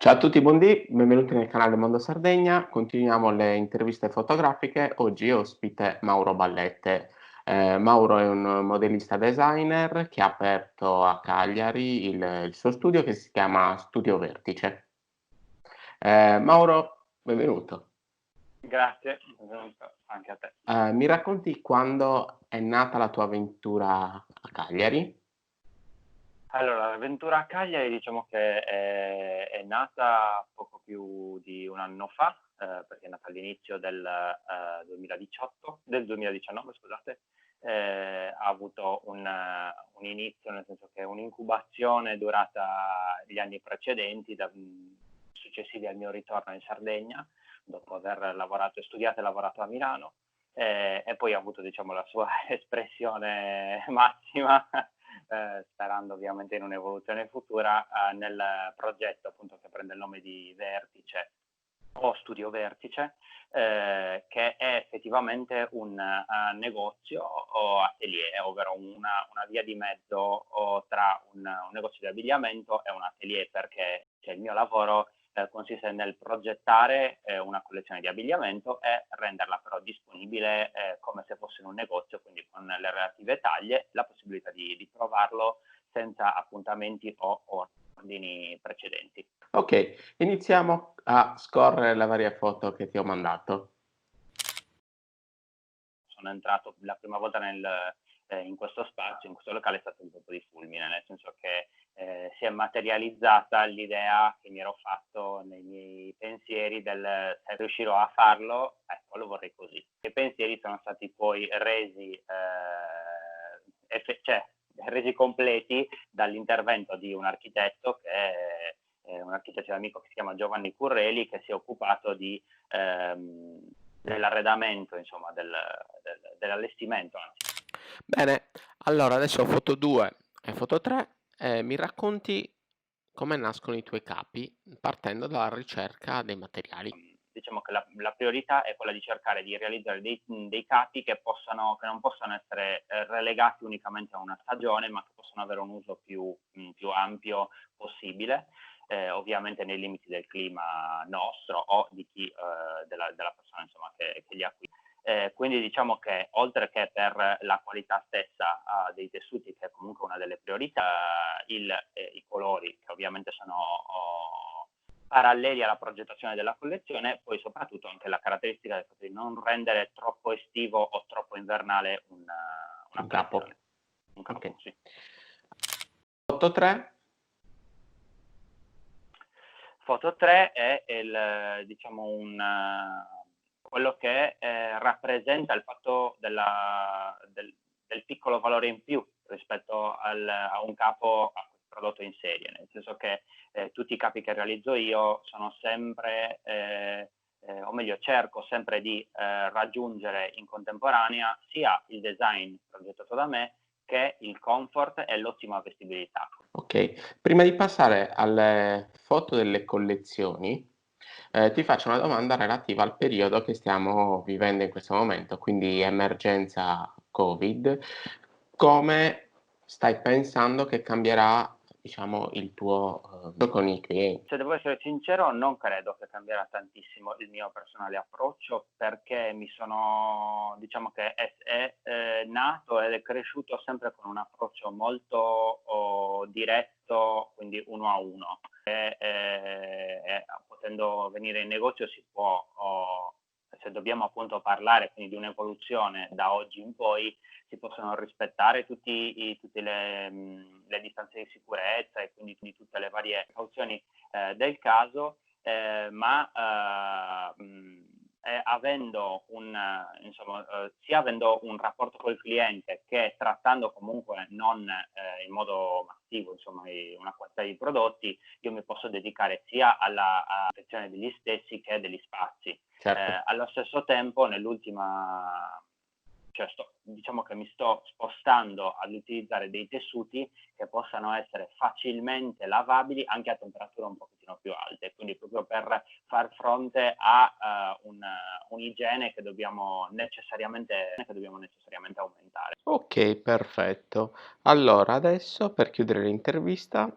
Ciao a tutti, buondì, benvenuti nel canale Mondo Sardegna. Continuiamo le interviste fotografiche. Oggi ospite Mauro Ballette. Mauro è un modellista designer che ha aperto a Cagliari il suo studio che si chiama Studio Vertice. Mauro, benvenuto. Grazie, benvenuto anche a te. Mi racconti quando è nata la tua avventura a Cagliari? Allora, l'avventura a Cagliari diciamo che è nata poco più di un anno fa, perché è nata all'inizio del 2019, scusate. Ha avuto un inizio, nel senso che un'incubazione durata gli anni precedenti, successivi al mio ritorno in Sardegna, dopo aver lavorato, studiato e lavorato a Milano. E poi ha avuto, diciamo, la sua espressione massima, sperando ovviamente in un'evoluzione futura, nel progetto appunto che prende il nome di Vertice o Studio Vertice, che è effettivamente un negozio o atelier, ovvero una via di mezzo tra un negozio di abbigliamento e un atelier, perché il mio lavoro consiste nel progettare una collezione di abbigliamento e renderla però disponibile come se fosse in un negozio, quindi con le relative taglie, la possibilità di provarlo senza appuntamenti o ordini precedenti. Ok, iniziamo a scorrere le varie foto che ti ho mandato. Sono entrato la prima volta in questo spazio, in questo locale, è stato un colpo di fulmine, nel senso che si è materializzata l'idea che mi ero fatto nei miei pensieri del se riuscirò a farlo, ecco, lo vorrei così. I pensieri sono stati poi resi completi dall'intervento di un architetto che è un architetto amico che si chiama Giovanni Curreli, che si è occupato dell'arredamento, insomma, dell'allestimento, anzi. Bene, allora adesso foto 2 e foto 3, mi racconti come nascono i tuoi capi partendo dalla ricerca dei materiali. Diciamo che la priorità è quella di cercare di realizzare dei capi che non possano essere relegati unicamente a una stagione, ma che possono avere un uso più ampio possibile, ovviamente nei limiti del clima nostro o di chi, della persona, insomma, che li acquista. Quindi diciamo che oltre che per la qualità stessa dei tessuti, che è comunque una delle priorità, i colori, che ovviamente sono paralleli alla progettazione della collezione, poi soprattutto anche la caratteristica del fatto di non rendere troppo estivo o troppo invernale una Un capo. collezione. Un capo, Ok. sì. Foto 3, Foto 3 è diciamo quello che rappresenta il fatto del piccolo valore in più rispetto a un capo prodotto in serie, nel senso che tutti i capi che realizzo io sono sempre, o meglio cerco sempre di raggiungere in contemporanea sia il design progettato da me che il comfort e l'ottima vestibilità. ok. Prima di passare alle foto delle collezioni, ti faccio una domanda relativa al periodo che stiamo vivendo in questo momento, quindi emergenza Covid. Come stai pensando che cambierà, diciamo, il tuo con i clienti? Se devo essere sincero, non credo che cambierà tantissimo il mio personale approccio, perché diciamo che è nato ed è cresciuto sempre con un approccio molto diretto, quindi uno a uno. Potendo venire in negozio si può, se dobbiamo appunto parlare quindi di un'evoluzione da oggi in poi, si possono rispettare tutte le distanze di sicurezza e quindi tutte le varie precauzioni del caso, avendo sia avendo un rapporto col cliente che trattando comunque non in modo massivo, insomma, una quantità di prodotti, io mi posso dedicare sia alla protezione degli stessi che degli spazi. Certo. Allo stesso tempo, diciamo che mi sto spostando ad utilizzare dei tessuti che possano essere facilmente lavabili anche a temperature un pochettino più alte, quindi proprio per far fronte a un'igiene che dobbiamo necessariamente aumentare. Ok, perfetto. Allora, adesso per chiudere l'intervista,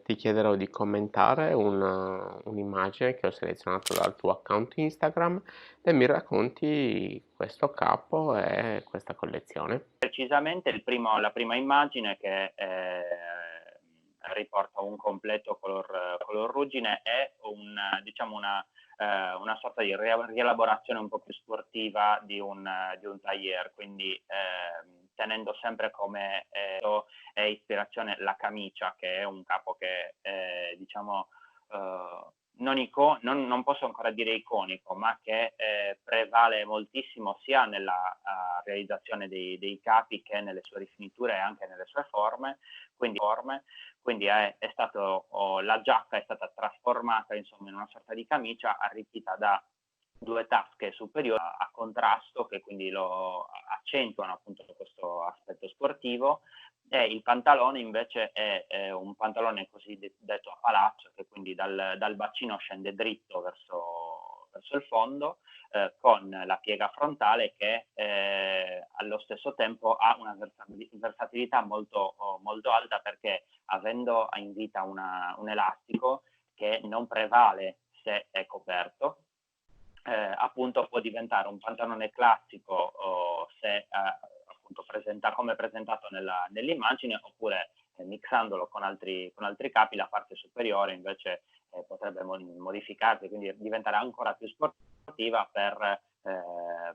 ti chiederò di commentare un'immagine che ho selezionato dal tuo account Instagram e mi racconti questo capo e questa collezione. Precisamente la prima immagine che riporta un completo color ruggine è diciamo una sorta di rielaborazione un po' più sportiva di un tailleur, quindi tenendo sempre come ispirazione la camicia, che è un capo che diciamo non posso ancora dire iconico, ma che prevale moltissimo sia nella realizzazione dei capi che nelle sue rifiniture e anche nelle sue forme. Quindi la giacca è stata trasformata insomma in una sorta di camicia arricchita da 2 tasche superiori a contrasto, che quindi lo accentuano appunto questo aspetto sportivo, e il pantalone invece è un pantalone cosiddetto a palazzo, che quindi dal bacino scende dritto verso il fondo, con la piega frontale che allo stesso tempo ha una versatilità molto alta, perché avendo in vita un elastico che non prevale se è coperto, appunto può diventare un pantalone classico se appunto come presentato nell'immagine, oppure mixandolo con altri capi la parte superiore invece potrebbe modificarsi, quindi diventare ancora più sportiva per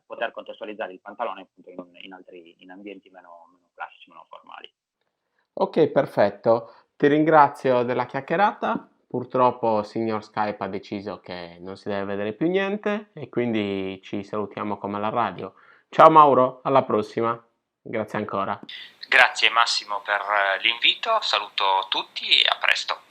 poter contestualizzare il pantalone appunto in ambienti meno classici, meno formali. Ok, perfetto. Ti ringrazio della chiacchierata. Purtroppo signor Skype ha deciso che non si deve vedere più niente e quindi ci salutiamo come alla radio. Ciao Mauro, alla prossima. Grazie ancora. Grazie Massimo per l'invito, saluto tutti e a presto.